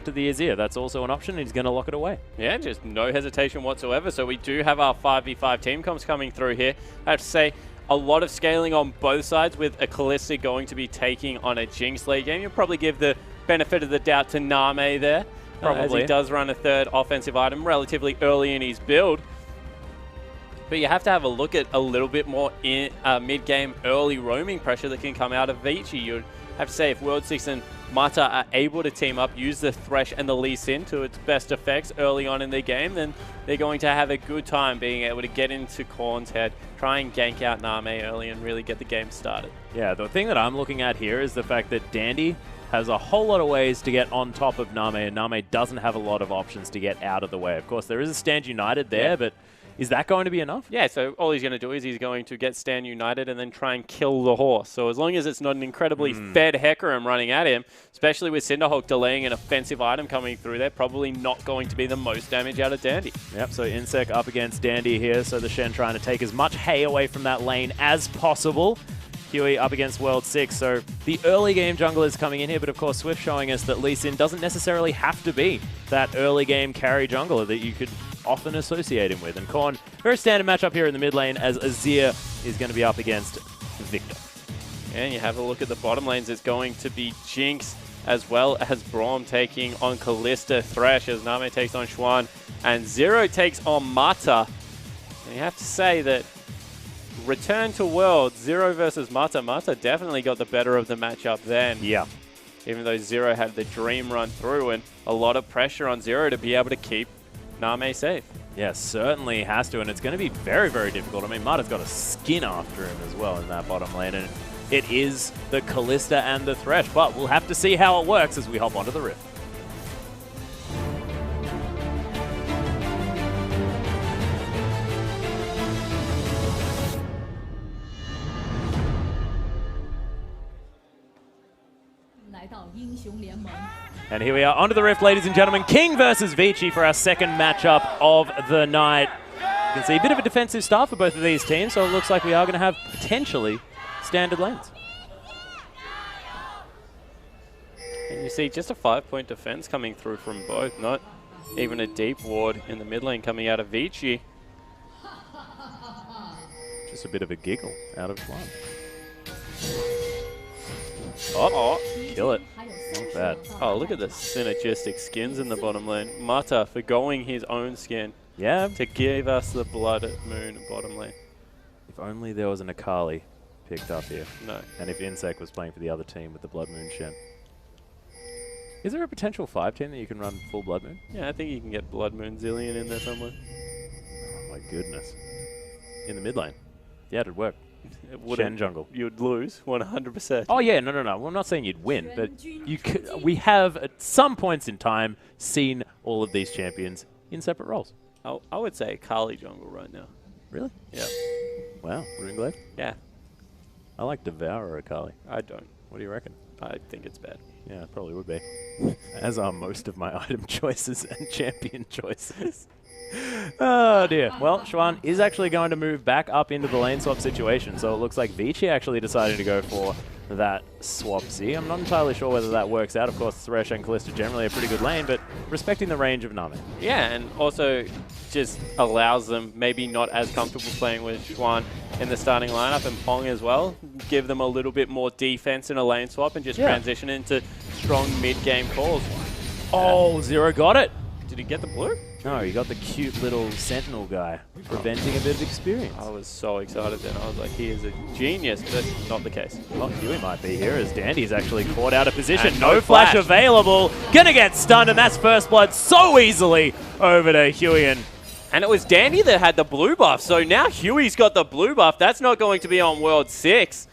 to the Azir. That's also an option. He's going to lock it away. Yeah, just no hesitation whatsoever. So we do have our 5v5 team comps coming through here. I have to say, a lot of scaling on both sides, with a Kalista going to be taking on a Jinx late game. You'll probably give the benefit of the doubt to Namei there. As he does run a third offensive item relatively early in his build. But you have to have a look at a little bit more in mid-game early roaming pressure that can come out of VICI. You'd have to say, if World 6 and Mata are able to team up, use the Thresh and the Lee Sin to its best effects early on in their game, then they're going to have a good time being able to get into Korn's head, try and gank out Namei early and really get the game started. Yeah, the thing that I'm looking at here is the fact that Dandy has a whole lot of ways to get on top of Namei, and Namei doesn't have a lot of options to get out of the way. Of course, there is a Stand United there, but is that going to be enough? Yeah, so all he's going to do is he's going to get Stand United and then try and kill the horse. So as long as it's not an incredibly fed Hecarim running at him, especially with Cinderhawk delaying an offensive item coming through there, probably not going to be the most damage out of Dandy. Yep, so Insec up against Dandy here, so the Shen trying to take as much hay away from that lane as possible. Huey up against World 6, so the early game jungle is coming in here, but of course Swift showing us that Lee Sin doesn't necessarily have to be that early game carry jungler that you could often associate him with. And Korn, very standard matchup here in the mid lane, as Azir is going to be up against Victor. And you have a look at the bottom lanes, it's going to be Jinx as well as Braum taking on Kalista, Thresh as Namei takes on Xuan, and Zero takes on Mata. And you have to say that return to World, Zero versus Mata. Mata definitely got the better of the matchup then. Yeah. Even though Zero had the dream run through and a lot of pressure on Zero to be able to keep Namei safe. Yeah, certainly has to, and it's going to be very, very difficult. I mean, Mata's got a skin after him as well in that bottom lane, and it is the Kalista and the Thresh, but we'll have to see how it works as we hop onto the Rift. And here we are onto the Rift, ladies and gentlemen. King versus Vici for our second matchup of the night. You can see a bit of a defensive start for both of these teams, so it looks like we are going to have potentially standard lanes. And you see just a 5-point defense coming through from both, not even a deep ward in the mid lane coming out of Vici. Just a bit of a giggle out of one. Oh, kill it. Not bad. Oh, look at the synergistic skins in the bottom lane. Mata forgoing his own skin. Yeah. To give us the Blood Moon bottom lane. If only there was an Akali picked up here. No. And if Insec was playing for the other team with the Blood Moon Shen. Is there a potential 5 team that you can run full Blood Moon? Yeah, I think you can get Blood Moon Zillion in there somewhere. Oh my goodness. In the mid lane. Yeah, it'd work. Shen jungle. You'd lose 100%. Oh yeah, no. Well, I'm not saying you'd win, but you could, we have at some points in time seen all of these champions in separate roles. I would say Kali jungle right now. Really? Yeah. Wow, Runeglaive? Yeah. I like Devour Akali. I don't. What do you reckon? I think it's bad. Yeah, it probably would be. As are most of my item choices and champion choices. Oh dear. Well, Xuan is actually going to move back up into the lane swap situation, so it looks like Vici actually decided to go for that swapsy. I'm not entirely sure whether that works out. Of course, Thresh and Kalista generally a pretty good lane, but respecting the range of Namei. Yeah, and also just allows them maybe not as comfortable playing with Xuan in the starting lineup, and Pong as well. Give them a little bit more defense in a lane swap and just transition into strong mid-game calls. Oh, Zero got it. Did he get the blue? No, he got the cute little Sentinel guy, preventing a bit of experience. I was so excited then. I was like, he is a genius, but not the case. Well, Huey might be here as Dandy's actually caught out of position. And no flash available. Gonna get stunned, and that's first blood so easily over to Huey. And it was Dandy that had the blue buff, so now Huey's got the blue buff. That's not going to be on World 6.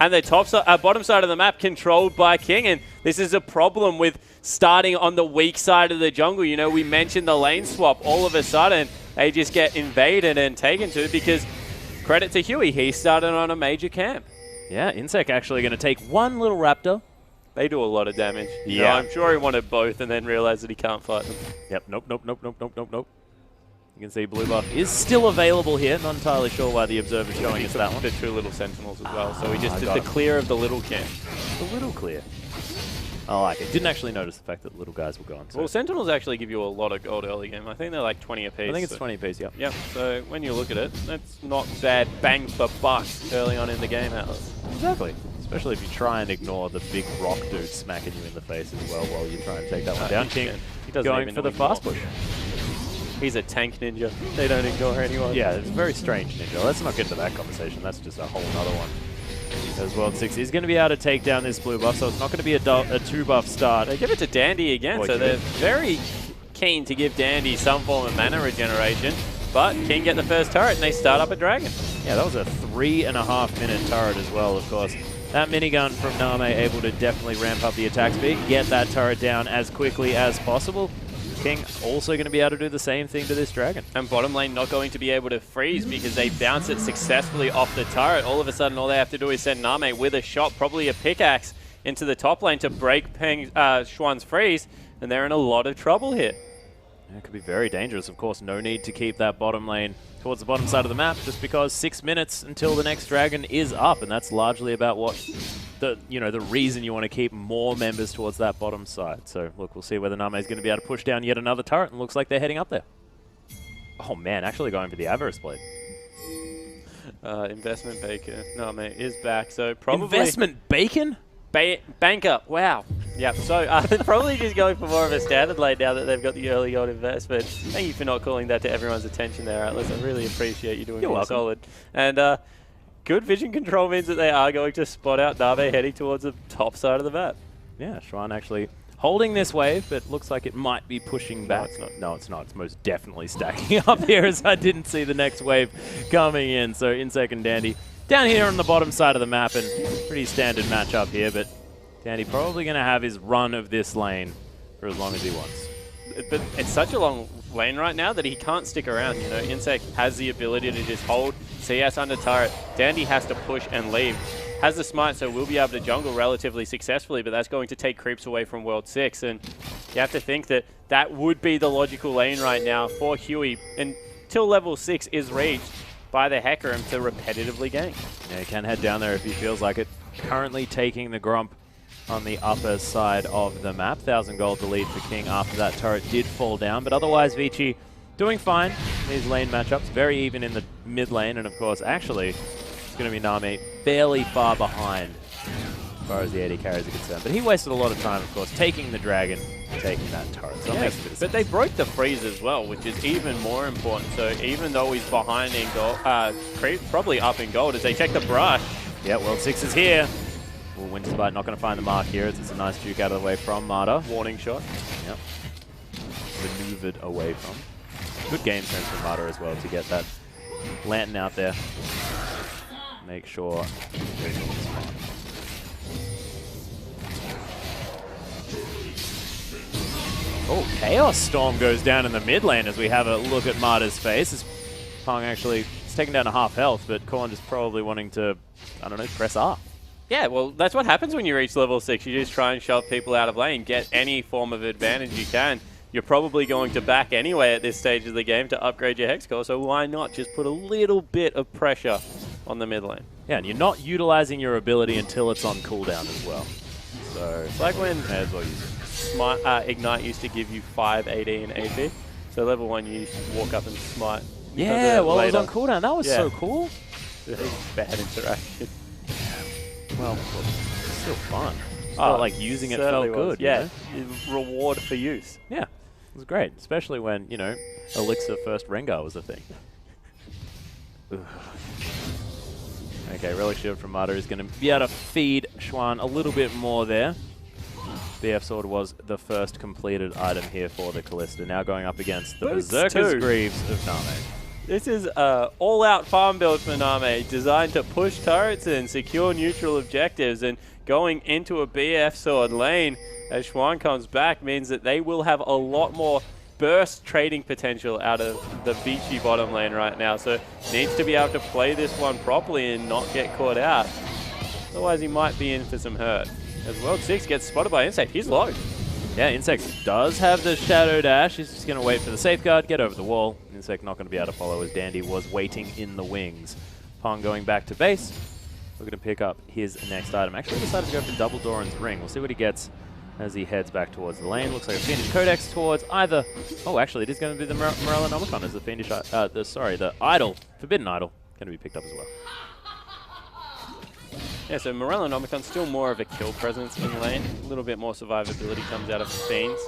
And the bottom side of the map controlled by King, and this is a problem with starting on the weak side of the jungle. You know, we mentioned the lane swap. All of a sudden, they just get invaded and taken to because, credit to Huey, he started on a major camp. Yeah, Insec actually going to take one little Raptor. They do a lot of damage. Yeah. No, I'm sure he wanted both and then realized that he can't fight them. Yep, nope. You can see blue buff is still available here. Not entirely sure why the observer's showing us that one. The 2 little sentinels as well. So he just did the clear of the little camp. The little clear. I like it. Didn't actually notice the fact that little guys were gone. So. Well, Sentinels actually give you a lot of gold early game. I think they're like 20 apiece. I think it's 20 apiece, yep. Yep, so when you look at it, that's not bad bang for buck early on in the game, Atlas. Exactly. Especially if you try and ignore the big rock dude smacking you in the face as well while you try and take that one down. King going for the fast push. He's a tank ninja. They don't ignore anyone. Yeah, it's a very strange ninja. Let's not get into that conversation. That's just a whole other one. As World 6 is going to be able to take down this blue buff, so it's not going to be a 2-buff start. They give it to Dandy again, so they're very keen to give Dandy some form of mana regeneration. But King get the first turret, and they start up a dragon. Yeah, that was a 3.5-minute turret as well, of course. That minigun from Namei able to definitely ramp up the attack speed, get that turret down as quickly as possible. King also going to be able to do the same thing to this dragon. And bottom lane not going to be able to freeze because they bounce it successfully off the turret. All of a sudden, all they have to do is send Namei with a shot, probably a pickaxe, into the top lane to break Xuan's freeze, and they're in a lot of trouble here. Yeah, it could be very dangerous. Of course, no need to keep that bottom lane towards the bottom side of the map, just because 6 minutes until the next dragon is up, and that's largely about what the reason you want to keep more members towards that bottom side. So look, we'll see whether Namei is going to be able to push down yet another turret, and looks like they're heading up there. Oh man, actually going for the Avarice Blade. Investment Baker. Namei is back, so probably... Investment Bacon? Banker, wow. Yeah, so they're probably just going for more of a standard lane now that they've got the early gold investment. Thank you for not calling that to everyone's attention there, Atlas. I really appreciate you doing it solid. And good vision control means that they are going to spot out Namei heading towards the top side of the map. Yeah, Xuan actually holding this wave, but looks like it might be pushing back. No, it's not. No, it's not. It's most definitely stacking up here, as I didn't see the next wave coming in. So Insec and Dandy down here on the bottom side of the map, and pretty standard matchup here, but Dandy probably going to have his run of this lane for as long as he wants. But it's such a long lane right now that he can't stick around. You know, Insec has the ability to just hold CS under turret. Dandy has to push and leave. Has the smite, so will be able to jungle relatively successfully, but that's going to take creeps away from World 6. And you have to think that that would be the logical lane right now for Huey until level 6 is reached by the Hecarim to repetitively gank. Yeah, he can head down there if he feels like it. Currently taking the Gromp on the upper side of the map. 1,000 gold to lead for King after that turret did fall down, but otherwise VICI doing fine in these lane matchups. Very even in the mid lane, and of course, actually, it's going to be Namei fairly far behind as far as the AD carries are concerned. But he wasted a lot of time, of course, taking the dragon, taking that turret. So yeah, but they broke the freeze as well, which is even more important. So even though he's behind in gold, probably up in gold as they check the brush. Yeah, World 6 is here. Well, Winter's Bite not going to find the mark here. It's a nice juke out of the way from Marta. Warning shot. Yep. Maneuvered away from. Good game sense from Marta as well to get that lantern out there. Make sure. Oh, Chaos Storm goes down in the mid lane as we have a look at Marta's face. As Pong actually is taking down to half health, but Korn is probably wanting to, I don't know, press R. Yeah, well, that's what happens when you reach level 6. You just try and shove people out of lane, get any form of advantage you can. You're probably going to back anyway at this stage of the game to upgrade your hex core, so why not just put a little bit of pressure on the mid lane? Yeah, and you're not utilizing your ability until it's on cooldown as well. So it's like when may as well use it. Ignite used to give you 5 AD and AP. So level 1 you used to walk up and smite. Yeah, well, it was on cooldown. That was so cool. Bad interaction. Well, it's still fun. Like using it felt good. Yeah, reward for use. Yeah, it was great, especially when, you know, Elixir first Rengar was a thing. Okay, Relic Shield from Marta is going to be able to feed Xuan a little bit more there. BF Sword was the first completed item here for the Kalista. Now going up against the Berserker's Greaves of Namei. This is an all-out farm build for Namei, designed to push turrets and secure neutral objectives. And going into a BF Sword lane as Xuan comes back means that they will have a lot more burst trading potential out of the VICI bottom lane right now. So needs to be able to play this one properly and not get caught out. Otherwise he might be in for some hurt. As World 6 gets spotted by Insec, he's low. Yeah, Insec does have the Shadow Dash. He's just going to wait for the safeguard, get over the wall. Insec not going to be able to follow as Dandy was waiting in the wings. Pong going back to base. Looking to pick up his next item. Actually decided to go for Double Doran's Ring. We'll see what he gets as he heads back towards the lane. Looks like a Fiendish Codex towards either... Oh, actually, it is going to be the Morellonomicon as the Fiendish... the Idol, Forbidden Idol, going to be picked up as well. Yeah, so Morellonomicon's still more of a kill presence in lane. A little bit more survivability comes out of the Fiends.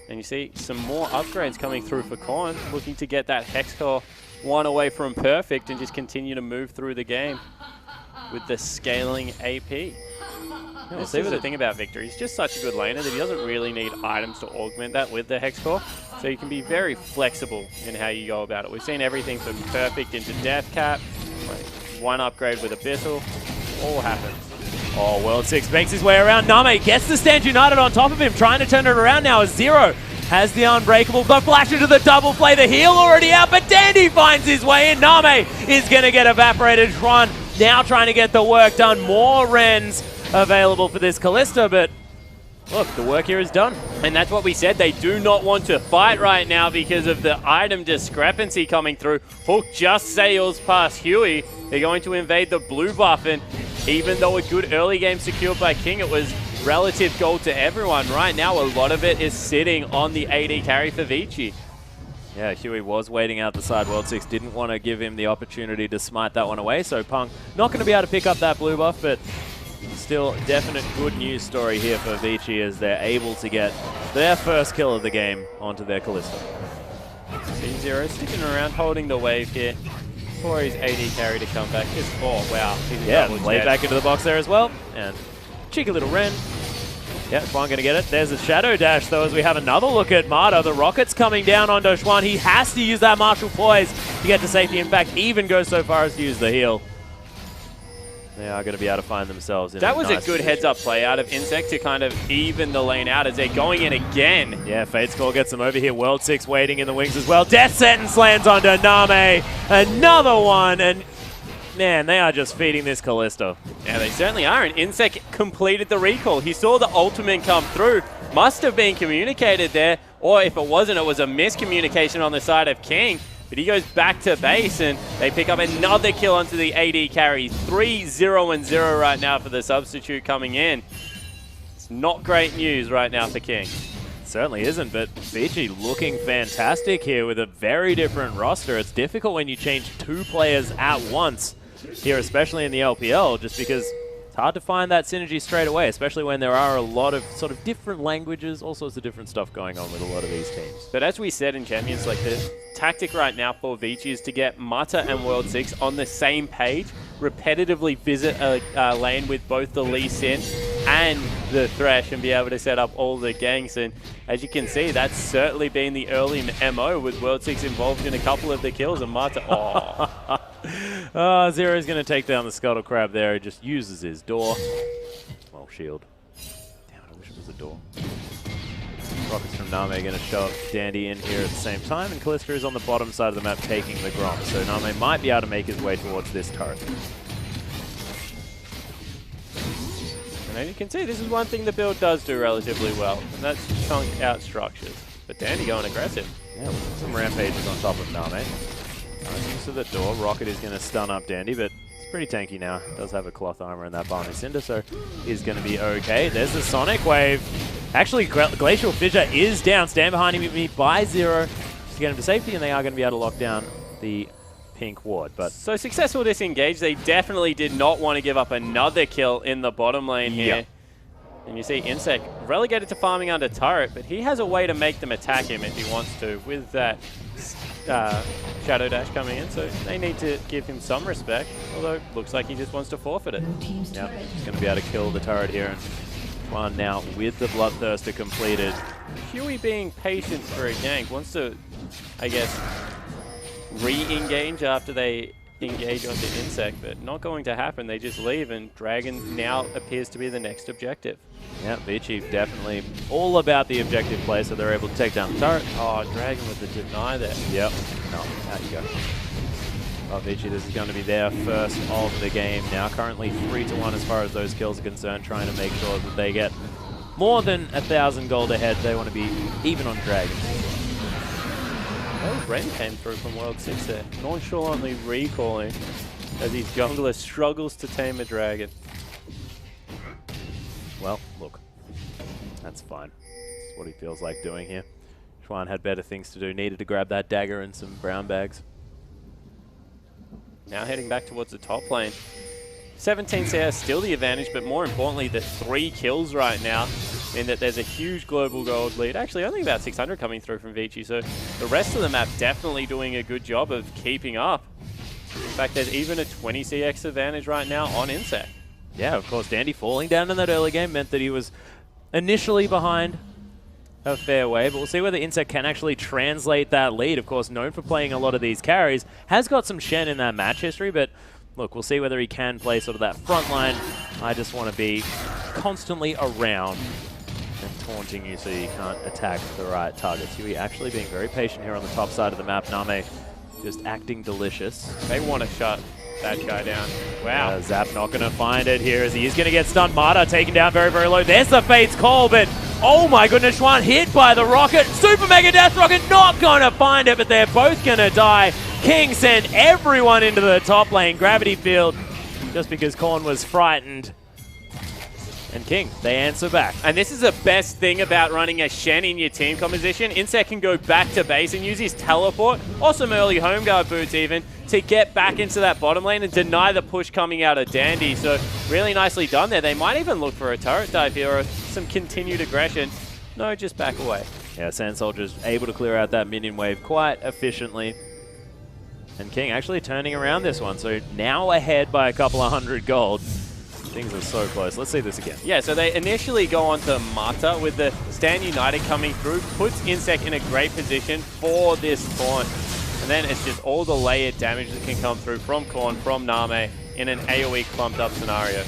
And you see some more upgrades coming through for Korn, looking to get that Hex Core one away from perfect and just continue to move through the game with the scaling AP. Yeah, see what the thing about Victor, he's just such a good laner that he doesn't really need items to augment that with the Hex Core. So you can be very flexible in how you go about it. We've seen everything from perfect into Death Cap, one upgrade with Abyssal, all happens. Oh, World 6 makes his way around. Namei gets the Stand United on top of him, trying to turn it around now as Zero has the Unbreakable. The flash into the double play, the heal already out, but Dandy finds his way in. Namei is going to get evaporated. Juan now trying to get the work done. More Rens available for this Kalista, but look, the work here is done. And that's what we said. They do not want to fight right now because of the item discrepancy coming through. Hook just sails past Huey. They're going to invade the blue buff, and even though a good early game secured by King, it was relative gold to everyone. Right now, a lot of it is sitting on the AD carry for VICI. Yeah, Huey was waiting out the side. World 6 didn't want to give him the opportunity to smite that one away, so Punk not going to be able to pick up that blue buff, but still definite good news story here for VICI as they're able to get their first kill of the game onto their Kalista. C0 sticking around, holding the wave here for his AD carry to come back. Just, oh, wow. Yeah, play back into the box there as well. And cheeky little Ren. Yeah, Xuan going to get it. There's a Shadow Dash, though, as we have another look at Marta. The rocket's coming down onto Xuan. He has to use that Martial Poise to get to safety. In fact, even goes so far as to use the heal. They are going to be able to find themselves in that was nice a good heads-up play out of Insec to kind of even the lane out as they're going in again. Yeah, Fate's Call gets them over here. World 6 waiting in the wings as well. Death Sentence lands onto Namei. Another one, and man, they are just feeding this Kalista. Yeah, they certainly are, and Insec completed the recall. He saw the ultimate come through. Must have been communicated there, or if it wasn't, it was a miscommunication on the side of King. But he goes back to base, and they pick up another kill onto the AD carry. 3-0-0 right now for the substitute coming in. It's not great news right now for King. Certainly isn't, but VICI looking fantastic here with a very different roster. It's difficult when you change two players at once here, especially in the LPL, just because it's hard to find that synergy straight away, especially when there are a lot of sort of different languages, all sorts of different stuff going on with a lot of these teams. But as we said in Champions, like the tactic right now for VICI is to get Mata and World 6 on the same page, repetitively visit a lane with both the Lee Sin and the Thresh and be able to set up all the ganks. And as you can see, that's certainly been the early MO with World 6 involved in a couple of the kills, and Mata, Zero's going to take down the Scuttle Crab there. He just uses his door. Well, shield. Damn it, I wish it was a door. Rockets from Namei going to show up Dandy in here at the same time, and Kalista is on the bottom side of the map taking the Grom, so Namei might be able to make his way towards this turret. And as you can see, this is one thing the build does do relatively well, and that's chunk out structures. But Dandy going aggressive. Yeah, some rampages on top of Namei. Nice use of the door. Rocket is going to stun up Dandy, but it's pretty tanky now. Does have a cloth armor in that Barney Cinder, so he's going to be okay. There's the Sonic Wave. Actually, Glacial Fissure is down. Stand behind him by Zero to get him to safety, and they are going to be able to lock down the pink ward. But so successful disengage. They definitely did not want to give up another kill in the bottom lane here. Yep. And you see Insec relegated to farming under turret, but he has a way to make them attack him if he wants to with that Shadow Dash coming in, so they need to give him some respect, although looks like he just wants to forfeit it. Yep, he's going to be able to kill the turret here, and Juan now with the Bloodthirster completed. Huey being patient for a gank, wants to, I guess, re-engage after they engage onto Insec, but not going to happen. They just leave, and Dragon now appears to be the next objective. Yeah, VICI definitely all about the objective play, so they're able to take down the turret. Oh, Dragon with the deny there. Yep. No, out you go. Well, VICI, this is going to be their first of the game now. Currently 3-1 as far as those kills are concerned, trying to make sure that they get more than 1,000 gold ahead. They want to be even on Dragon. Oh, Ren came through from World 6 there, nonchalantly recalling as his jungler struggles to tame a dragon. Well, look, that's That's fine. That's what he feels like doing here. Chuan had better things to do. Needed to grab that dagger and some brown bags. Now heading back towards the top lane. 17 CS still the advantage, but more importantly, the 3 kills right now mean that there's a huge global gold lead. Actually, only about 600 coming through from VICI, so the rest of the map definitely doing a good job of keeping up. In fact, there's even a 20 CX advantage right now on Insec. Yeah, of course, Dandy falling down in that early game meant that he was initially behind a fair way, but we'll see whether Insec can actually translate that lead. Of course, known for playing a lot of these carries, has got some Shen in that match history, but look, we'll see whether he can play sort of that front line. I just want to be constantly around and taunting you so you can't attack the right targets. QE actually being very patient here on the top side of the map. Namei just acting delicious. They want to shut that guy down. Wow. Zap not going to find it here as he is going to get stunned. Marta taken down very, very low. There's the Fate's Call, but oh my goodness, Chuan hit by the rocket. Super Mega Death Rocket not going to find it, but they're both going to die. King sent everyone into the top lane. Gravity Field, just because Korn was frightened. And King, they answer back. And this is the best thing about running a Shen in your team composition. Insec can go back to base and use his teleport, or some early home guard boots even, to get back into that bottom lane and deny the push coming out of Dandy. So really nicely done there. They might even look for a turret dive here or some continued aggression. No, just back away. Yeah, Sand Soldier's able to clear out that minion wave quite efficiently. And King actually turning around this one, so now ahead by a couple of 100 gold. Things are so close. Let's see this again. Yeah, so they initially go on to Marta with the Stand United coming through, puts Insec in a great position for this taunt. And then it's just all the layered damage that can come through from Korn, from Namei, in an AoE clumped up scenario.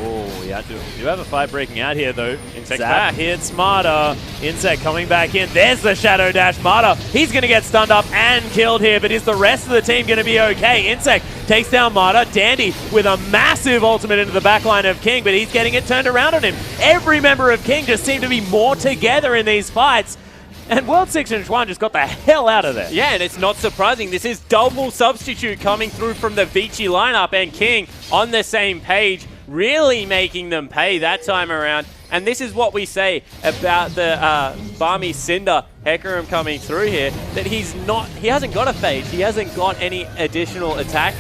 Oh, yeah, do have a fight breaking out here, though. Insec Zap hits Marta. Insec coming back in. There's the Shadow Dash. Marta, he's going to get stunned up and killed here, but is the rest of the team going to be okay? Insec takes down Marta. Dandy with a massive ultimate into the backline of King, but he's getting it turned around on him. Every member of King just seem to be more together in these fights. And World 6 and Chuan just got the hell out of there. Yeah, and it's not surprising. This is double substitute coming through from the VICI lineup, and King on the same page, really making them pay that time around. And this is what we say about the Barmy Cinder Hecarim coming through here, that he hasn't got a phase. He hasn't got any additional attack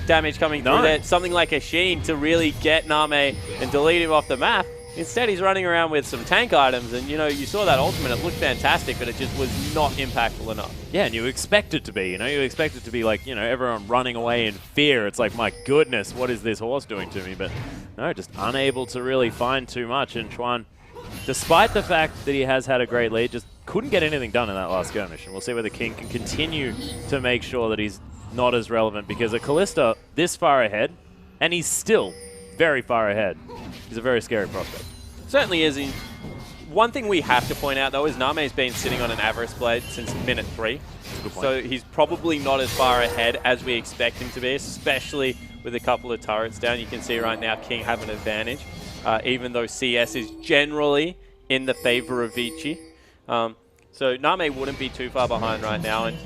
damage coming through there. Something like a Sheen to really get Namei and delete him off the map. Instead, he's running around with some tank items, and, you know, you saw that ultimate. It looked fantastic, but it just was not impactful enough. Yeah, and you expect it to be, you know? You expect it to be like, you know, everyone running away in fear. It's like, my goodness, what is this horse doing to me? But no, just unable to really find too much. And Chuan, despite the fact that he has had a great lead, just couldn't get anything done in that last skirmish. And we'll see whether King can continue to make sure that he's not as relevant, because a Kalista this far ahead, and he's still very far ahead. He's a very scary prospect. Certainly is. One thing we have to point out, though, is Namei's been sitting on an Avarice Blade since minute 3. So he's probably not as far ahead as we expect him to be, especially with a couple of turrets down. You can see right now King have an advantage, even though CS is generally in the favor of VICI. So Namei wouldn't be too far behind right now. And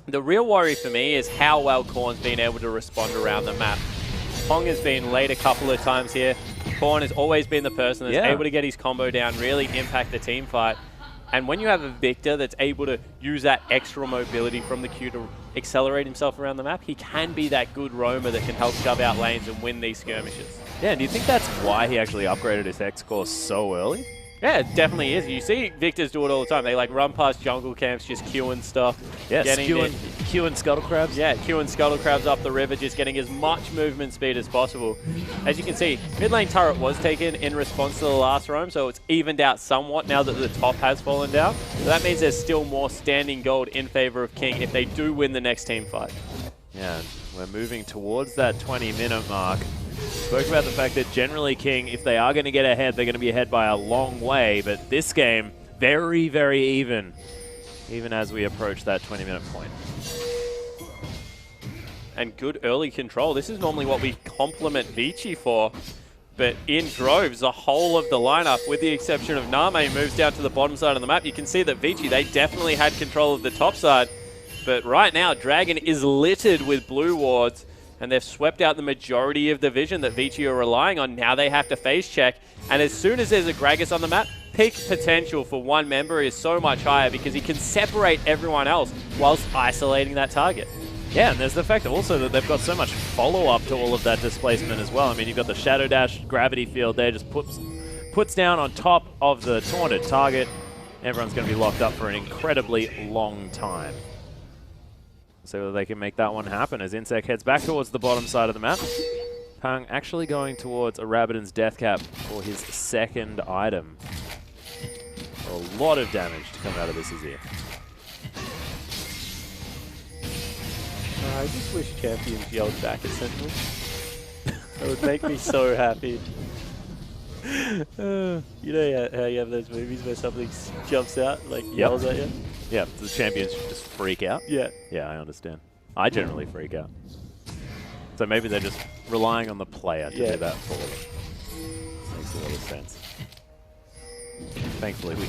the real worry for me is how well Korn's been able to respond around the map. Pong has been late a couple of times here. Korn has always been the person that's able to get his combo down, really impact the team fight. And when you have a Victor that's able to use that extra mobility from the Q to accelerate himself around the map, he can be that good roamer that can help shove out lanes and win these skirmishes. Yeah, and do you think that's why he actually upgraded his X core so early? Yeah, it definitely is. You see Victors do it all the time. They like run past jungle camps, just queuing stuff. Yeah, queuing scuttle crabs. Yeah, queuing scuttle crabs up the river, just getting as much movement speed as possible. As you can see, mid lane turret was taken in response to the last roam, so it's evened out somewhat now that the top has fallen down. So that means there's still more standing gold in favor of King if they do win the next team fight. Yeah, we're moving towards that 20-minute mark. Spoke about the fact that generally King, if they are going to get ahead, they're going to be ahead by a long way. But this game, very, very even as we approach that 20-minute point. And good early control. This is normally what we compliment VICI for. But in droves, the whole of the lineup, with the exception of Namei, moves down to the bottom side of the map. You can see that VICI, they definitely had control of the top side. But right now, Dragon is littered with blue wards. and they've swept out the majority of the vision that VICI are relying on. Now they have to phase check, and as soon as there's a Gragas on the map, pick potential for one member is so much higher because he can separate everyone else whilst isolating that target. Yeah, and there's the fact also that they've got so much follow-up to all of that displacement as well. I mean, you've got the Shadow Dash gravity field there, just puts down on top of the taunted target. Everyone's going to be locked up for an incredibly long time. See whether they can make that one happen as Insec heads back towards the bottom side of the map. Pang actually going towards a Rabbidan's Death Cap for his second item. A lot of damage to come out of this Azir. I just wish Champions yelled back at Sentinel. That would make me so happy. You know how you have those movies where something jumps out, like yells at you? Yeah, the champions just freak out. Yeah. Yeah, I understand. I generally freak out. So maybe they're just relying on the player to do that for them. Makes a lot of sense. Thankfully, we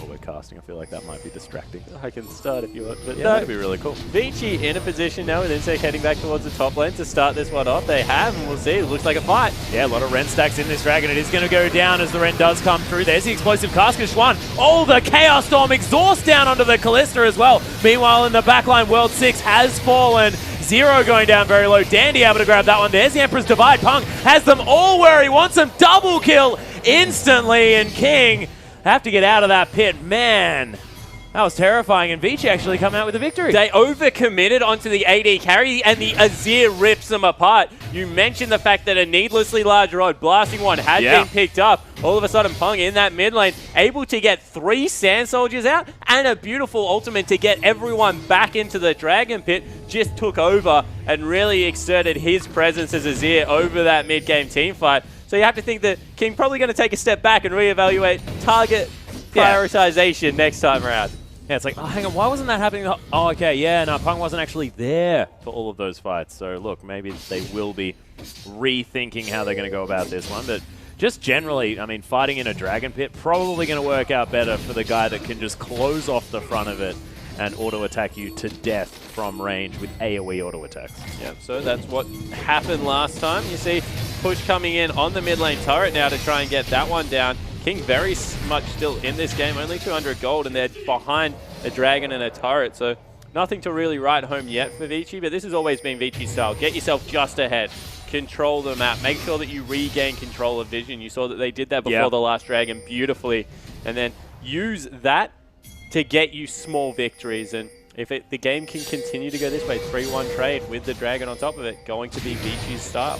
while we're casting, I feel like that might be distracting. I can start if you want, but yeah, that'd be really cool. VICI in a position now with Insec heading back towards the top lane to start this one off. They have, and we'll see. It looks like a fight. Yeah, a lot of Ren stacks in this Dragon. It is going to go down as the Ren does come through. There's the explosive cast. Schwan. Oh, the Chaos Storm exhaust down onto the Callista as well. Meanwhile, in the backline, World 6 has fallen. Zero going down very low. Dandy able to grab that one. There's the Emperor's Divide. Punk has them all where he wants them. Double kill instantly, and King have to get out of that pit. Man, that was terrifying, and VICI actually come out with a victory. They overcommitted onto the AD carry, and the Azir rips them apart. You mentioned the fact that a needlessly large rod blasting one had been picked up. All of a sudden, Pung in that mid lane, able to get 3 Sand Soldiers out, and a beautiful ultimate to get everyone back into the Dragon Pit, just took over and really exerted his presence as Azir over that mid-game team fight. So you have to think that King probably going to take a step back and reevaluate target prioritization next time around. Yeah, it's like, oh, hang on, why wasn't that happening? Oh, okay, yeah, no, Pung wasn't actually there for all of those fights. So look, maybe they will be rethinking how they're going to go about this one. But just generally, I mean, fighting in a Dragon Pit, probably going to work out better for the guy that can just close off the front of it and auto-attack you to death from range with AoE auto-attacks. Yeah, so that's what happened last time. You see push coming in on the mid lane turret now to try and get that one down. King very much still in this game, only 200 gold, and they're behind a dragon and a turret, so nothing to really write home yet for VICI, but this has always been VICI's style. Get yourself just ahead, control the map, make sure that you regain control of vision. You saw that they did that before the last dragon beautifully, and then use that to get you small victories. And if the game can continue to go this way, 3-1 trade with the dragon on top of it, going to be VICI's style.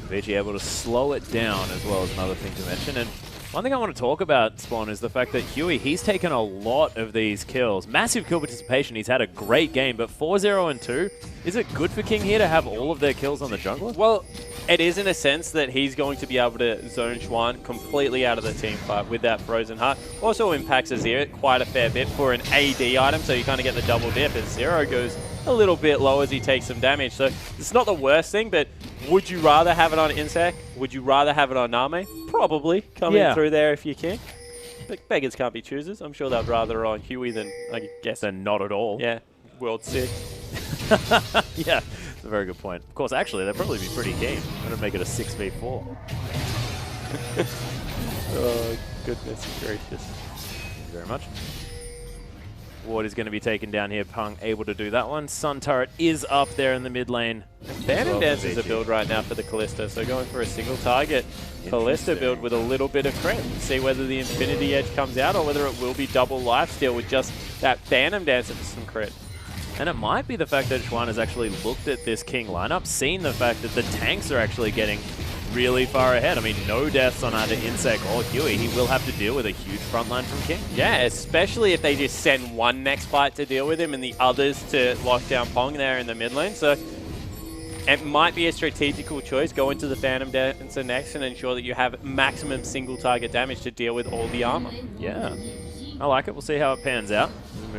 VICI able to slow it down as well as another thing to mention. And one thing I want to talk about, Spawn, is the fact that Huey, he's taken a lot of these kills. Massive kill participation. He's had a great game, but 4-0-2, is it good for King here to have all of their kills on the jungler? Well, it is in a sense that he's going to be able to zone Schwan completely out of the team fight with that Frozen Heart. Also impacts Azir quite a fair bit for an AD item, so you kind of get the double dip as Zero goes a little bit low as he takes some damage. So it's not the worst thing, but would you rather have it on Insec? Would you rather have it on Namei? Probably coming through there if you can. But beggars can't be choosers. I'm sure they'd rather on Huey than, I guess, than not at all. Yeah, World 6. Yeah, it's a very good point. Of course, actually, they'd probably be pretty keen. I'm going to make it a 6v4. Oh, goodness gracious. Thank you very much. Ward is going to be taken down here. Pung able to do that one. Sun Turret is up there in the mid lane. Phantom Dance is a build right now for the Callista, so going for a single target Callista build with a little bit of crit. See whether the Infinity Edge comes out or whether it will be double lifesteal with just that Phantom Dance and some crit. And it might be the fact that Schwan has actually looked at this King lineup, seen the fact that the tanks are actually getting really far ahead. I mean, no deaths on either Insec or Huey. He will have to deal with a huge front line from King. Yeah, especially if they just send one next fight to deal with him and the others to lock down Pong there in the mid lane. So it might be a strategical choice. Go into the Phantom Dancer next and ensure that you have maximum single target damage to deal with all the armor. Yeah, I like it. We'll see how it pans out.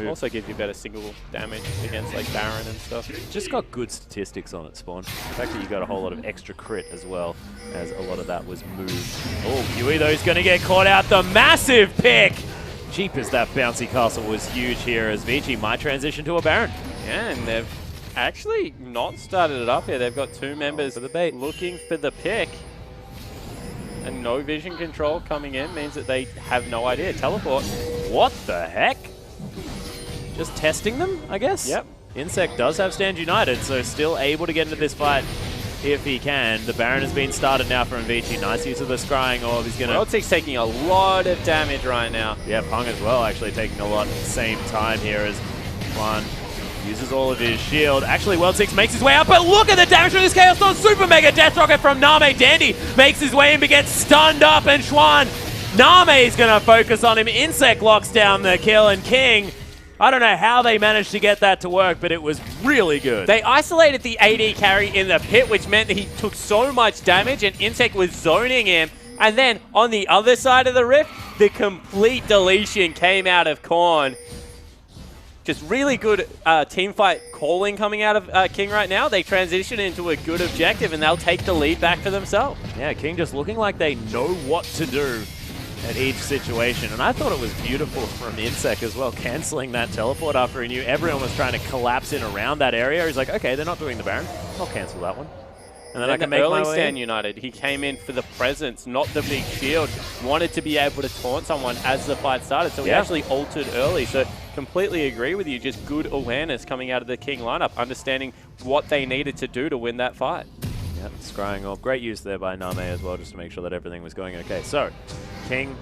Also gives you better single damage against like Baron and stuff. Just got good statistics on it, Spawn. The fact that you got a whole lot of extra crit as well, as a lot of that was moved. Oh, Huey though is going to get caught out. The massive pick! Jeepers, that bouncy castle was huge here as VICI might transition to a Baron. Yeah, and they've actually not started it up here. They've got two members for the bait, looking for the pick. And no vision control coming in means that they have no idea. Teleport. What the heck? Just testing them, I guess? Yep. Insec does have Stand United, so still able to get into this fight if he can. The Baron has been started now for VICI. Nice use of the Scrying Orb. He's going to... World6 taking a lot of damage right now. Yeah, Pung as well, actually taking a lot at the same time here as Juan uses all of his shield. Actually, World6 makes his way up, but look at the damage from this Chaos Storm. Super Mega Death Rocket from Namei. Dandy makes his way in, but gets stunned up, and Xuan, Namei is going to focus on him. Insec locks down the kill, and King, I don't know how they managed to get that to work, but it was really good. They isolated the AD carry in the pit, which meant that he took so much damage, and Insec was zoning him. And then on the other side of the rift, the complete deletion came out of Korn. Just really good team fight calling coming out of King right now. They transition into a good objective, and they'll take the lead back for themselves. Yeah, King just looking like they know what to do at each situation. And I thought it was beautiful from Insec as well, cancelling that teleport after he knew everyone was trying to collapse in around that area. He's like, okay, they're not doing the Baron. I'll cancel that one. And then I can make my way in. Stand United, he came in for the presence, not the big shield. Wanted to be able to taunt someone as the fight started, so he actually altered early. So completely agree with you, just good awareness coming out of the King lineup, understanding what they needed to do to win that fight. Yep, Scrying Orb. Great use there by Namei as well, just to make sure that everything was going okay. So, King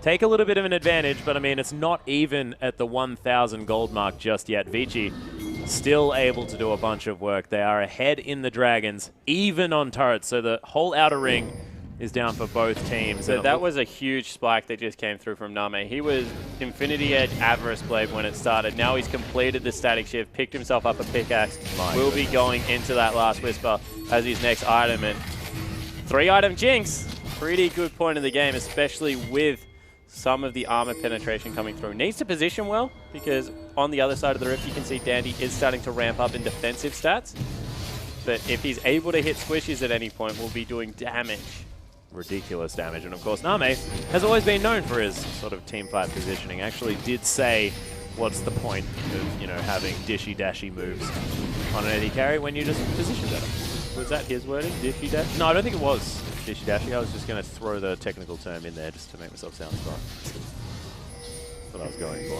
take a little bit of an advantage, but I mean, it's not even at the 1,000 gold mark just yet. VICI still able to do a bunch of work. They are ahead in the Dragons, even on turrets, so the whole outer ring is down for both teams. So that was a huge spike that just came through from Namei. He was Infinity Edge Avarice Blade when it started. Now he's completed the static shift, picked himself up a pickaxe, will be going into that Last Whisper as his next item. And 3-item Jinx, pretty good point of the game, especially with some of the armor penetration coming through. Needs to position well, because on the other side of the rift, you can see Dandy is starting to ramp up in defensive stats. But if he's able to hit squishes at any point, will be doing damage. Ridiculous damage. And of course, Namei has always been known for his sort of team fight positioning. Actually did say, what's the point of, you know, having dishy-dashy moves on an AD carry when you just position better? Was that his wording, dishy-dash? No, I don't think it was dishy-dashy. I was just going to throw the technical term in there just to make myself sound smart. That's what I was going for.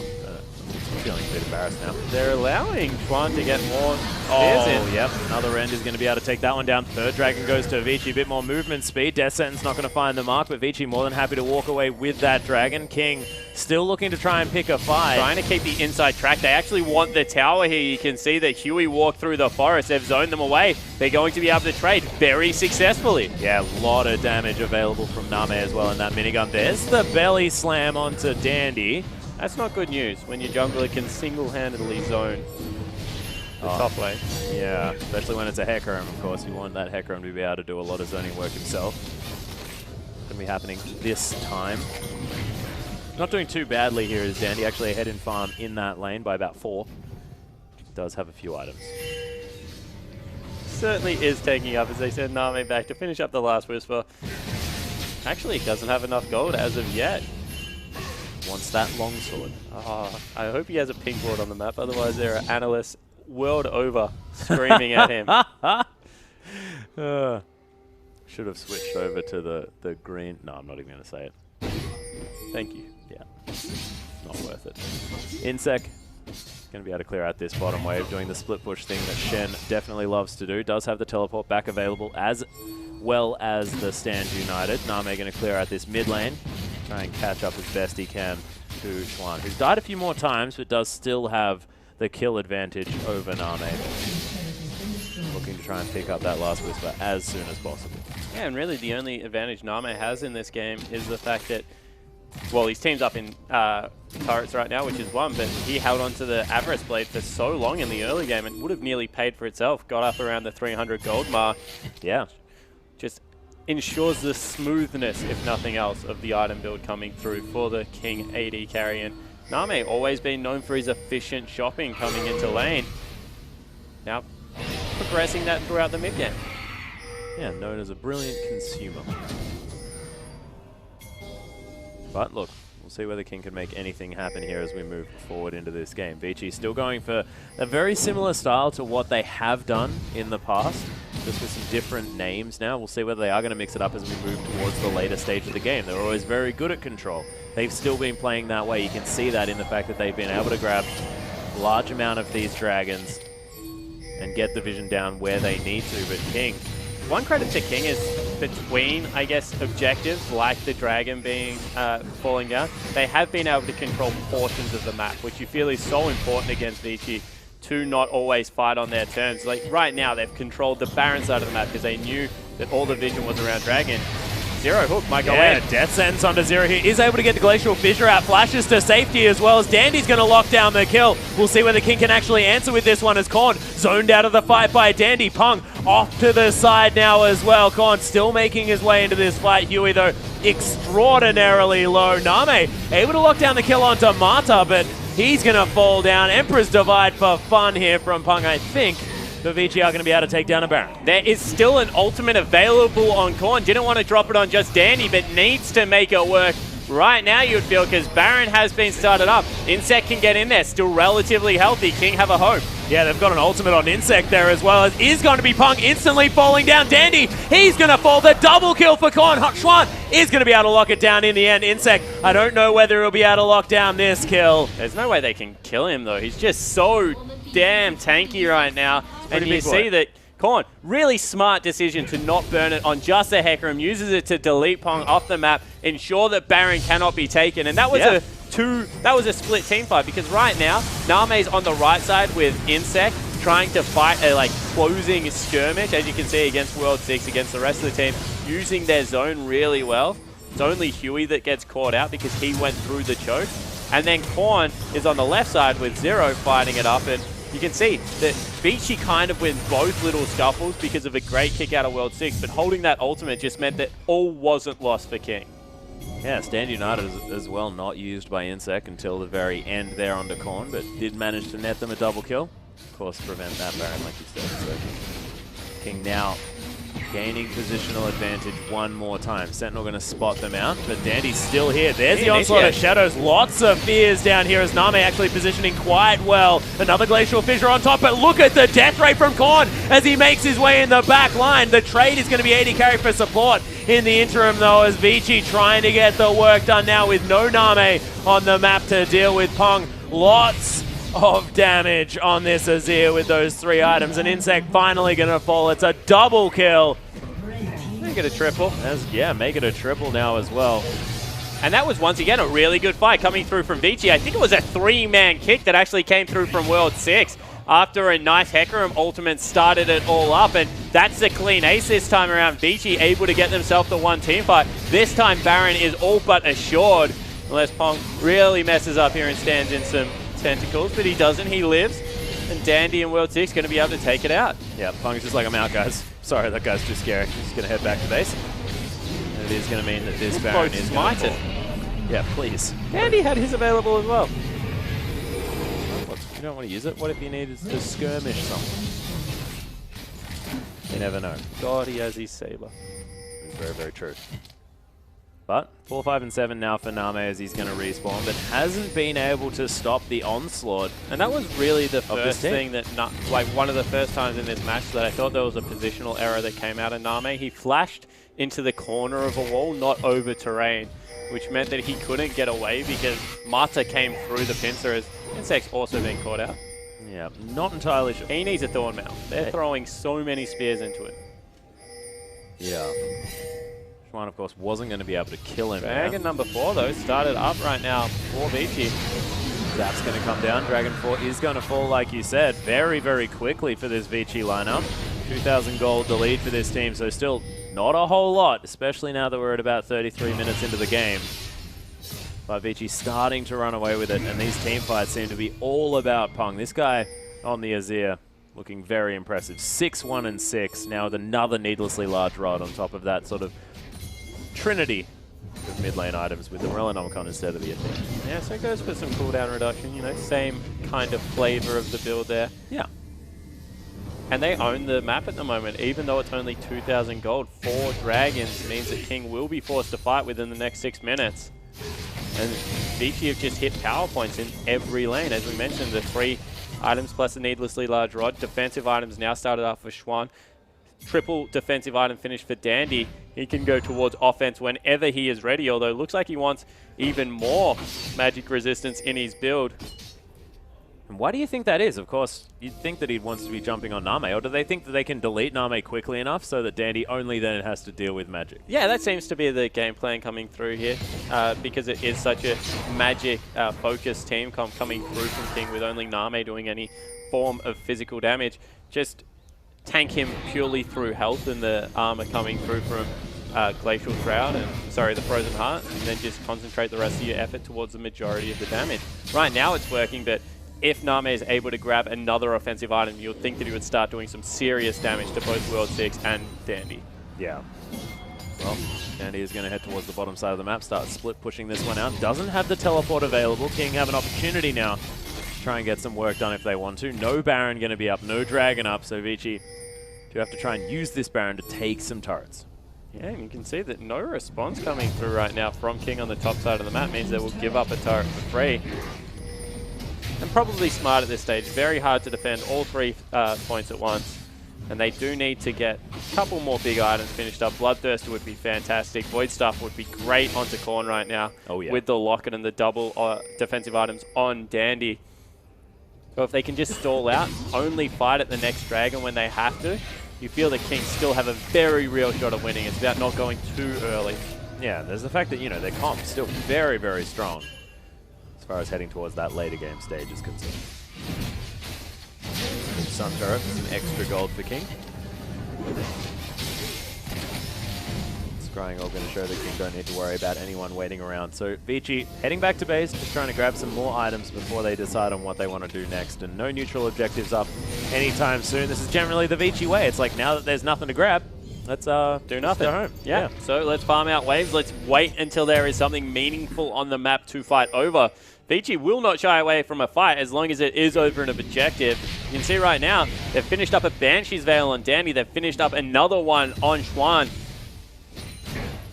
I'm feeling a bit embarrassed now. They're allowing Xuan to get more spears in. Yep. Another end is going to be able to take that one down. Third Dragon goes to VICI. A bit more movement speed. Death Sentence not going to find the mark, but VICI more than happy to walk away with that Dragon. King still looking to try and pick a fight. Trying to keep the inside track. They actually want the tower here. You can see that Huey walked through the forest. They've zoned them away. They're going to be able to trade very successfully. Yeah, a lot of damage available from Namei as well in that minigun. There's the belly slam onto Dandy. That's not good news when your jungler can single-handedly zone the top lane. Yeah, especially when it's a Hecarim, of course. You want that Hecarim to be able to do a lot of zoning work himself. Going to be happening this time. Not doing too badly here is Dandy. Actually ahead in farm in that lane by about 4. Does have a few items. Certainly is taking up, as they said, Namei back to finish up the Last Whisper. Actually, doesn't have enough gold as of yet. Wants that longsword. Oh, I hope he has a pink ward on the map, otherwise there are analysts world over screaming at him. Should have switched over to the green. No, I'm not even going to say it. Thank you. Yeah, not worth it. Insec going to be able to clear out this bottom wave, doing the split push thing that Shen definitely loves to do. Does have the teleport back available as well as the Stand United. Namei going to clear out this mid lane. Try and catch up as best he can to Xuan, who's died a few more times, but does still have the kill advantage over Namei. Looking to try and pick up that Last Whisper as soon as possible. Yeah, and really the only advantage Namei has in this game is the fact that, well, his team's up in turrets right now, which is one, but he held on to the Avarice Blade for so long in the early game, it would have nearly paid for itself. Got up around the 300 gold mark. Yeah. Just ensures the smoothness, if nothing else, of the item build coming through for the King AD carry. And Namei always been known for his efficient shopping coming into lane. Now, progressing that throughout the mid game. Yeah, known as a brilliant consumer. But look, We'll see whether King can make anything happen here as we move forward into this game. VICI still going for a very similar style to what they have done in the past, just with some different names now. We'll see whether they are going to mix it up as we move towards the later stage of the game. They're always very good at control. They've still been playing that way. You can see that in the fact that they've been able to grab a large amount of these dragons and get the vision down where they need to. But King, one credit to King is between, I guess, objectives like the dragon being falling down, they have been able to control portions of the map, which you feel is so important against VICI to not always fight on their terms. Like right now, they've controlled the Baron side of the map because they knew that all the vision was around dragon. Zero hook might go in. Death sentence onto Zero here. Is able to get the Glacial Fissure out. Flashes to safety as well as Dandy's going to lock down the kill. We'll see whether King can actually answer with this one as Korn zoned out of the fight by Dandy. Pung off to the side now as well. Korn still making his way into this fight. Huey, though, extraordinarily low. Namei able to lock down the kill onto Mata, but he's going to fall down. Emperor's Divide for fun here from Pung, I think. The VICI are going to be able to take down a Baron. There is still an ultimate available on Korn. Didn't want to drop it on just Dandy, but needs to make it work right now, you would feel, because Baron has been started up. Insec can get in there, still relatively healthy. King have a hope. Yeah, they've got an ultimate on Insec there as well, as is going to be Pung instantly falling down. Dandy, he's going to fall. The double kill for Korn. Huxuan is going to be able to lock it down in the end. Insec, I don't know whether he'll be able to lock down this kill. There's no way they can kill him, though. He's just so damn tanky right now. And you see that Korn, really smart decision to not burn it on just a Hecarim, uses it to delete Pong off the map, ensure that Baron cannot be taken. And that was a split team fight, because right now, Namei's on the right side with Insec, trying to fight a closing skirmish, as you can see, against World 6, against the rest of the team, using their zone really well. It's only Huey that gets caught out because he went through the choke. And then Korn is on the left side with Zero fighting it up, and you can see that VICI kind of win both little scuffles because of a great kick out of World 6, but holding that ultimate just meant that all wasn't lost for King. Yeah, Stand United as well, not used by Insec until the very end there onto Korn, but did manage to net them a double kill. Of course, prevent that Baron, like you said. So King now gaining positional advantage one more time. Sentinel going to spot them out, but Dandy's still here. There's the onslaught of shadows. Lots of fears down here as Namei actually positioning quite well. Another Glacial Fissure on top, but look at the death rate from Korn as he makes his way in the back line. The trade is going to be 80 carry for support in the interim, though, as VICI trying to get the work done now with no Namei on the map to deal with Pong. Lots of damage on this Azir with those 3 items, and Insec finally going to fall. It's a double kill. Make it a triple. Yeah, make it a triple now as well. And that was, once again, a really good fight coming through from VICI. I think it was a 3-man kick that actually came through from World 6 after a nice Hecarim ultimate started it all up, and that's the clean ace this time around. VICI able to get themselves the one team fight. This time Baron is all but assured, unless Pong really messes up here and stands in some tentacles, but he doesn't. He lives, and Dandy and World 6 going to be able to take it out. Yeah, Pong's just like, I'm out, guys. Sorry, that guy's too scary. He's going to head back to base. And it is going to mean that this Baron is going to fall. Yeah, please. Dandy had his available as well. You don't want to use it? What if you needed to skirmish someone? You never know. God, he has his saber. It's very, very true. But 4, 5, and 7 now for Namei as he's going to respawn, but hasn't been able to stop the onslaught. And that was really the first thing that, one of the first times in this match that I thought there was a positional error that came out of Namei. He flashed into the corner of a wall, not over terrain, which meant that he couldn't get away because Mata came through the pincer as Insec's also being caught out. Yeah, not entirely sure. He needs a Thorn Mail. They're throwing so many spears into it. Yeah. One, of course, wasn't going to be able to kill him. Dragon number 4, though, started up right now for VICI. Zap's going to come down. Dragon 4 is going to fall, like you said, very, very quickly for this VICI lineup. 2,000 gold, the lead for this team, so still not a whole lot, especially now that we're at about 33 minutes into the game. But VICI starting to run away with it, and these team fights seem to be all about Pong. This guy on the Azir looking very impressive. 6, 1, and 6. Now with another needlessly large rod on top of that sort of trinity of mid lane items with the Relinomicon instead of the Athena. Yeah, so it goes for some cooldown reduction, you know, same kind of flavor of the build there. Yeah. And they own the map at the moment, even though it's only 2,000 gold. 4 dragons means that King will be forced to fight within the next 6 minutes. And VICI have just hit power points in every lane. As we mentioned, the 3 items plus a needlessly large rod. Defensive items now started off for Xuan. Triple defensive item finish for Dandy. He can go towards offense whenever he is ready, although it looks like he wants even more magic resistance in his build. And why do you think that is? Of course, you'd think that he wants to be jumping on Namei, or do they think that they can delete Namei quickly enough so that Dandy only then has to deal with magic? Yeah, that seems to be the game plan coming through here, because it is such a magic-focused team coming through from King with only Namei doing any form of physical damage. Just tank him purely through health and the armor coming through from Glacial Shroud, the Frozen Heart, and then just concentrate the rest of your effort towards the majority of the damage. Right now it's working, but if Namei is able to grab another offensive item, you would think that he would start doing some serious damage to both World 6 and Dandy. Yeah. Well, Dandy is going to head towards the bottom side of the map, start split pushing this one out. Doesn't have the teleport available. King have an opportunity now to try and get some work done if they want to. No Baron going to be up, no Dragon up, so VICI do have to try and use this Baron to take some turrets. Yeah, and you can see that no response coming through right now from King on the top side of the map means they will give up a turret for free. And probably smart at this stage. Very hard to defend all 3 points at once. And they do need to get a couple more big items finished up. Bloodthirster would be fantastic. Void Staff would be great onto Korn right now. Oh, yeah. With the Locket and the double defensive items on Dandy. So if they can just stall out, only fight at the next Dragon when they have to, you feel the Kings still have a very real shot of winning. It's about not going too early. Yeah, there's the fact that, you know, their comp's still very, very strong as far as heading towards that later game stage is concerned. Sun Turret, some extra gold for King. Scrying all going to show that King don't need to worry about anyone waiting around. So VICI heading back to base, just trying to grab some more items before they decide on what they want to do next. And no neutral objectives up anytime soon. This is generally the VICI way. It's like, now that there's nothing to grab, let's do nothing. Go home. Yeah, so let's farm out waves. Let's wait until there is something meaningful on the map to fight over. VICI will not shy away from a fight as long as it is over an objective. You can see right now, they've finished up a Banshee's Veil on Dandy. They've finished up another one on Xuan.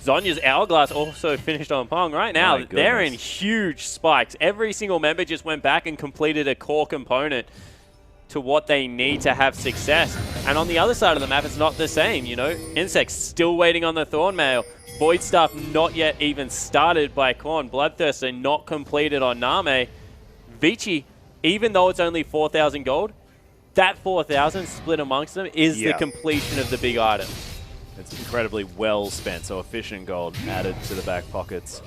Zonya's Hourglass also finished on Pong. Right now, they're in huge spikes. Every single member just went back and completed a core component to what they need to have success. And on the other side of the map, it's not the same, you know. Insec still waiting on the Thornmail. Void Staff not yet even started by Korn. Bloodthirster not completed on Namei. VICI, even though it's only 4,000 gold, that 4,000 split amongst them is the completion of the big item. It's incredibly well spent, so efficient gold added to the back pockets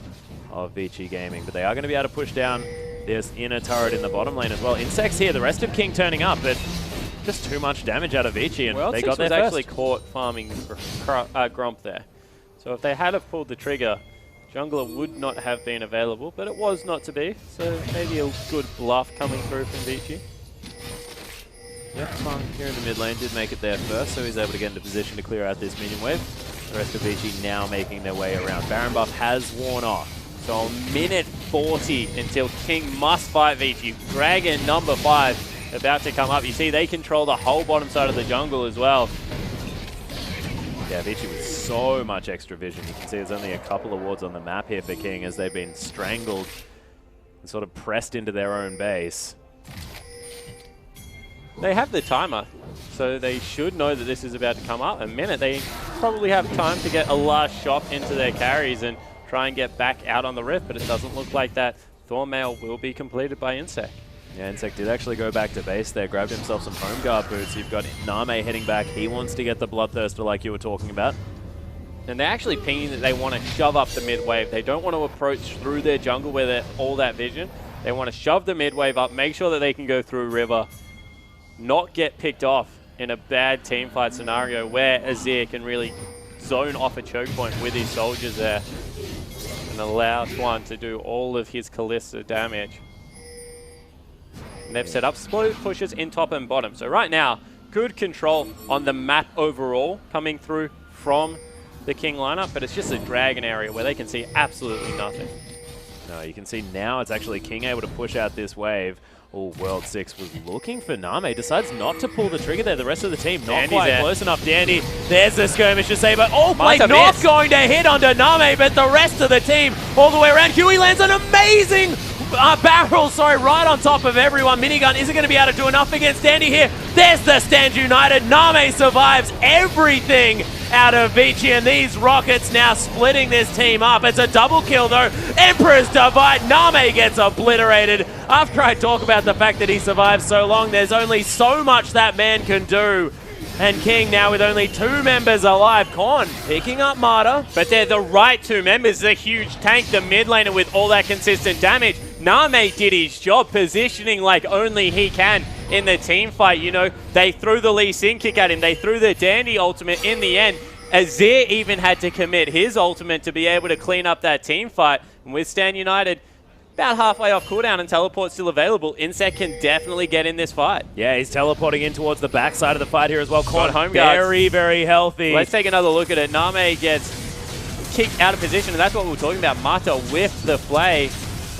of VICI Gaming. But they are going to be able to push down this inner turret in the bottom lane as well. Insec's here, the rest of King turning up, but just too much damage out of VICI, and they got there first. Actually caught farming Gromp there. So if they had have pulled the trigger, Jungler would not have been available, but it was not to be. So maybe a good bluff coming through from VICI. Yep, Fang here in the mid lane did make it there first, so he's able to get into position to clear out this minion wave. The rest of VICI now making their way around. Baron buff has worn off. So a minute 40 until King must fight VICI. Dragon number 5 about to come up. You see they control the whole bottom side of the jungle as well. Yeah, VICI with so much extra vision. You can see there's only a couple of wards on the map here for King as they've been strangled and sort of pressed into their own base. They have the timer, so they should know that this is about to come up. A minute, they probably have time to get a last shot into their carries and try and get back out on the rift, but it doesn't look like that. Thornmail will be completed by Insec. Yeah, Insec did actually go back to base there, grabbed himself some home guard boots. You've got Namei heading back. He wants to get the Bloodthirster like you were talking about. And they're actually pinging that they want to shove up the mid wave. They don't want to approach through their jungle where they're all that vision. They want to shove the mid wave up, make sure that they can go through river, not get picked off in a bad team fight scenario where Azir can really zone off a choke point with his soldiers there and allow Xuan to do all of his Kalista damage. And they've set up split pushes in top and bottom. So right now, good control on the map overall coming through from the King lineup, but it's just a Dragon area where they can see absolutely nothing. No, you can see now it's actually King able to push out this wave. Oh, World 6 was looking for Namei. Decides not to pull the trigger there. The rest of the team not Dandy's quite there. close enough. Dandy, there's the skirmish to save it. Oh, Might Blake have not missed. going to hit onto Namei, but the rest of the team all the way around. Huey lands an amazing barrel, right on top of everyone. Minigun isn't going to be able to do enough against Dandy here. There's the Stand United. Namei survives everything out of VICI, and these Rockets now splitting this team up. It's a double kill though. Emperor's Divide. Namei gets obliterated. After I talk about the fact that he survived so long, there's only so much that man can do. And King now with only 2 members alive. Korn picking up Martyr. But they're the right 2 members. The huge tank, the mid laner with all that consistent damage. Namei did his job, positioning like only he can in the team fight. You know, they threw the Lee Sin kick at him. They threw the Dandy ultimate in the end. Azir even had to commit his ultimate to be able to clean up that team fight. And with Stand United about halfway off cooldown and teleport still available, Insec can definitely get in this fight. Yeah, he's teleporting in towards the backside of the fight here as well. Korn home guards. very, very healthy. Let's take another look at it. Namei gets kicked out of position, and that's what we were talking about. Mata whiffed the play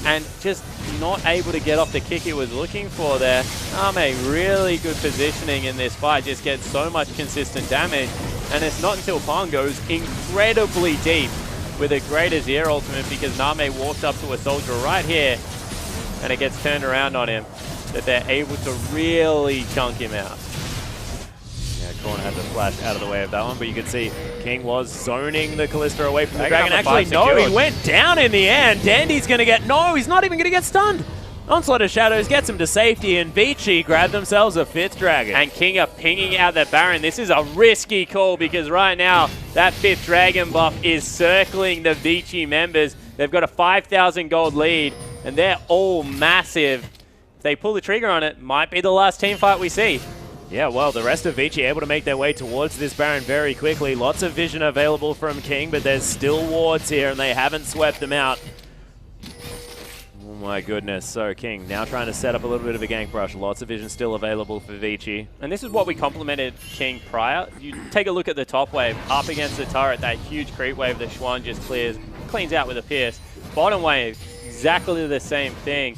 and just not able to get off the kick he was looking for there. Namei really good positioning in this fight, just gets so much consistent damage, and it's not until Pong goes incredibly deep with a great Azir ultimate, because Namei walked up to a soldier right here and it gets turned around on him, that they're able to really chunk him out. Yeah, Korn had to flash out of the way of that one, but you could see King was zoning the Kalista away from the Dragon Dragon. number Actually, 5 no, secured. he went down in the end. Dandy's going to get... No, he's not even going to get stunned. Onslaught of Shadows gets him to safety, and VICI grab themselves a 5th Dragon. And King are pinging out the Baron. This is a risky call, because right now that 5th Dragon buff is circling the VICI members. They've got a 5,000 gold lead, and they're all massive. If they pull the trigger on it, might be the last team fight we see. Yeah, well, the rest of VICI able to make their way towards this Baron very quickly. Lots of vision available from King, but there's still wards here, and they haven't swept them out. Oh my goodness. So King now trying to set up a little bit of a gank rush. Lots of vision still available for VICI. And this is what we complimented King prior. You take a look at the top wave, up against the turret, that huge creep wave that Schwan just cleans out with a pierce. Bottom wave, exactly the same thing.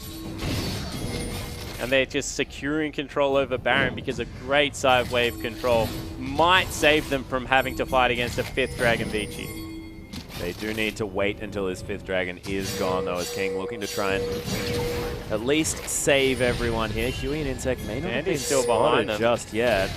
And they're just securing control over Baron, because a great side wave control might save them from having to fight against a 5th Dragon VICI. They do need to wait until his 5th Dragon is gone, though, as King looking to try and at least save everyone here. Huey and Insec may not have been still behind them just yet.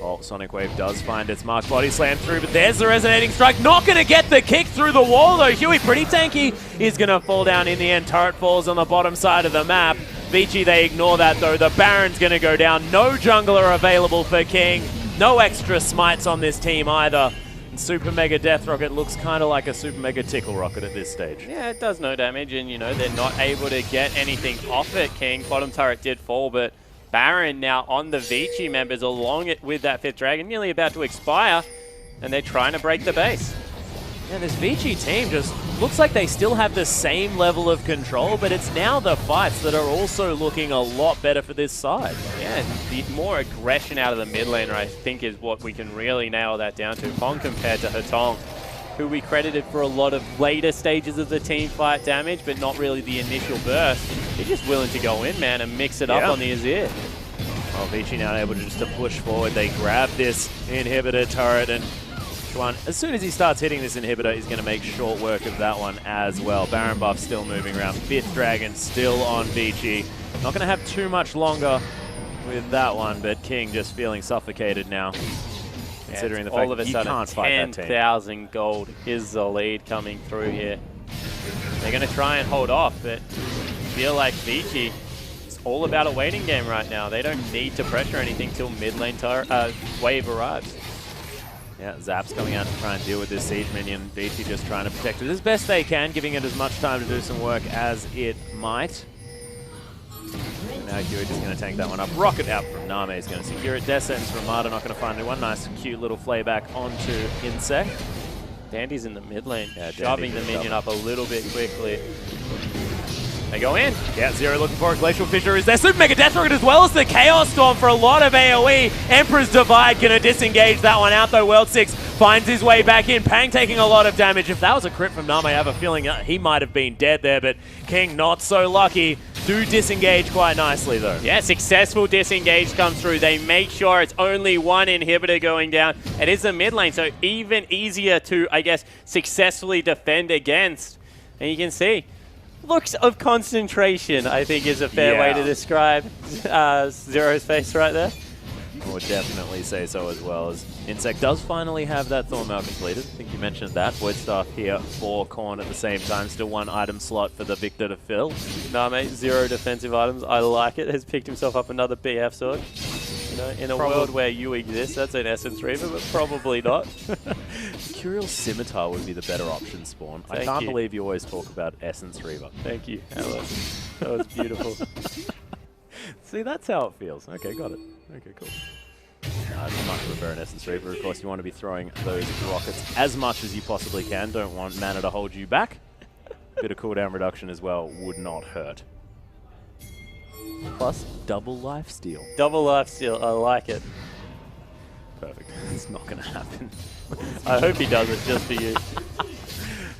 Oh, Sonic Wave does find its mark. Body slam through, but there's the resonating strike. Not going to get the kick through the wall, though. Huey, pretty tanky, is going to fall down in the end. Turret falls on the bottom side of the map. VICI, they ignore that, though. The Baron's going to go down. No jungler available for King. No extra smites on this team either. Super Mega Death Rocket looks kind of like a Super Mega Tickle Rocket at this stage. Yeah, it does no damage, and you know, they're not able to get anything off it, King. Bottom turret did fall, but Baron now on the VICI members along it with that 5th Dragon, nearly about to expire, and they're trying to break the base. Yeah, this VICI team just looks like they still have the same level of control, but it's now the fights that are also looking a lot better for this side. Yeah, the more aggression out of the mid laner, I think, is what we can really nail that down to. Pong compared to Hatong, who we credited for a lot of later stages of the team fight damage, but not really the initial burst. They're just willing to go in, man, and mix it up on the Azir. Well, VICI now able to just to push forward. They grab this inhibitor turret, and Schwan, as soon as he starts hitting this inhibitor, he's going to make short work of that one as well. Baron buff still moving around. 5th Dragon still on VICI. Not going to have too much longer with that one, but King just feeling suffocated now. Considering the fact that he can't fight that team. 10,000 gold is the lead coming through here. They're going to try and hold off, but I feel like VICI, it's all about a waiting game right now. They don't need to pressure anything till mid lane wave arrives. Yeah, Zap's coming out to try and deal with this siege minion. VICI just trying to protect it as best they can, giving it as much time to do some work as it might. And now Huey just going to tank that one up. Rocket out from Namei is going to secure it. Death sentence from Marta, not going to find anyone. Nice, cute little flayback onto Insec. Dandy's in the mid lane, yeah, shoving the minion up a little bit quickly. They go in. Yeah, Zero looking for a Glacial Fissure. Is there Super Mega Death Rocket as well as the Chaos Storm for a lot of AoE? Emperor's Divide going to disengage that one out though. World 6 finds his way back in. Pang taking a lot of damage. If that was a crit from Namei, I have a feeling he might have been dead there, but King not so lucky. Do disengage quite nicely, though. Yeah, successful disengage comes through. They make sure it's only one inhibitor going down. It is the mid lane, so even easier to, I guess, successfully defend against. And you can see, looks of concentration, I think, is a fair way to describe Zero's face right there. I would definitely say so as well, as Insec does finally have that Thornmail completed. I think you mentioned that. Void Staff here for Korn at the same time. Still one item slot for the Victor to fill. Namei, 0 defensive items. I like it. Has picked himself up another BF sword. You know, in a world where you exist, that's an Essence Reaver, but probably not. QIAO Scimitar would be the better option spawn. I can't believe you always talk about Essence Reaver. Thank you, Alice. That was beautiful. See, that's how it feels. Okay, got it. Okay, cool. I'd much prefer an Essence Reaver. Of course, you want to be throwing those rockets as much as you possibly can. Don't want mana to hold you back. Bit of cooldown reduction as well would not hurt. Plus, double lifesteal. Double lifesteal, I like it. Perfect. It's not going to happen. I hope he does it just for you.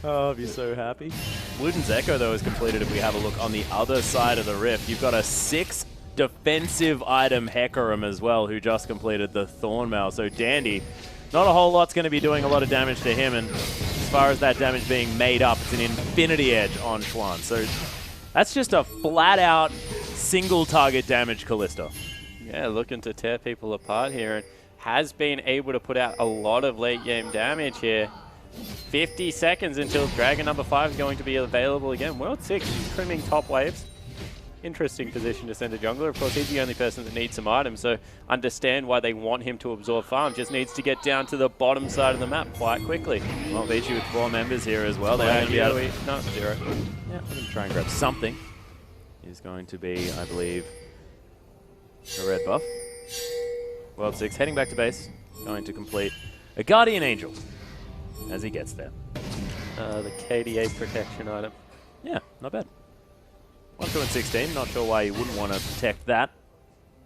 Oh, I'll be so happy. Luden's Echo, though, is completed if we have a look on the other side of the rift. You've got a 6 defensive item Hecarim as well, who just completed the Thornmail. So Dandy, not a whole lot's going to be doing a lot of damage to him, and as far as that damage being made up, it's an Infinity Edge on Xuan. So that's just a flat-out single target damage Kalista. Yeah, looking to tear people apart here, and has been able to put out a lot of late game damage here. 50 seconds until Dragon number 5 is going to be available again. World 6 is trimming top waves. Interesting position to send a jungler. Of course, he's the only person that needs some items, so understand why they want him to absorb farm. Just needs to get down to the bottom side of the map quite quickly. Well, VICI with 4 members here as well. They're going to be able to... No, 0. Yeah, I'm going to try and grab something. Is going to be, I believe, a red buff. World 6 heading back to base. Going to complete a Guardian Angel as he gets there. The KDA protection item. Yeah, not bad. 1, 2, and 16. Not sure why you wouldn't want to protect that.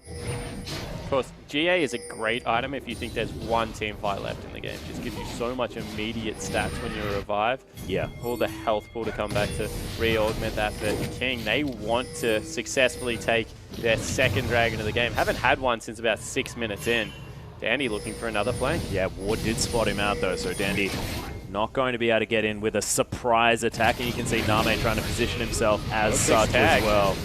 Of course, GA is a great item if you think there's one team fight left in the game. Just gives you so much immediate stats when you revive. Yeah. All the health pool to come back to re-augment that for King. They want to successfully take their second dragon of the game. Haven't had one since about 6 minutes in. Dandy looking for another flank. Yeah, Ward did spot him out though, so Dandy not going to be able to get in with a surprise attack, and you can see Namei trying to position himself as such as well.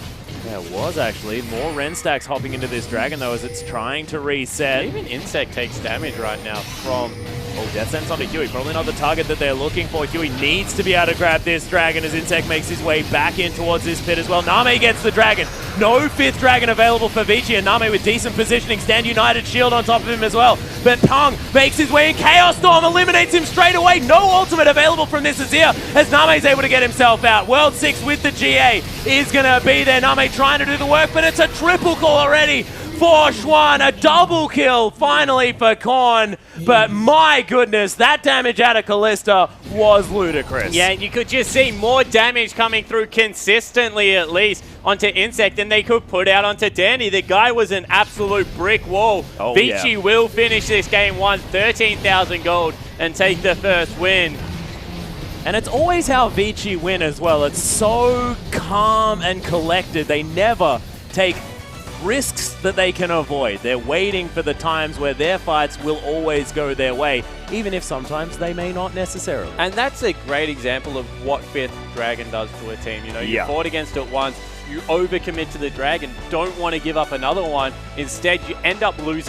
Yeah, it was actually. More Ren stacks hopping into this dragon though as it's trying to reset. Even Insec takes damage right now from... Oh, Death Sense onto Huey. Probably not the target that they're looking for. Huey needs to be able to grab this dragon as Insec makes his way back in towards this pit as well. Namei gets the dragon. No 5th dragon available for VICI, and Namei with decent positioning. Stand United shield on top of him as well. But Pong makes his way in. Chaos Storm eliminates him straight away. No ultimate available from this Azir as Namei's able to get himself out. World 6 with the GA is going to be there. Namei trying to do the work, but it's a triple kill already for Xuan. A double kill finally for Korn. But my goodness, that damage out of Kalista was ludicrous. Yeah, you could just see more damage coming through consistently, at least, onto Insect than they could put out onto Dandy. The guy was an absolute brick wall. Oh, VICI will finish this game 1, 13,000 gold, and take the first win. And it's always how VICI win as well. It's so calm and collected. They never take risks that they can avoid. They're waiting for the times where their fights will always go their way, even if sometimes they may not necessarily. And that's a great example of what 5th Dragon does to a team. You know, you fought against it once, you overcommit to the dragon, don't want to give up another one. Instead, you end up losing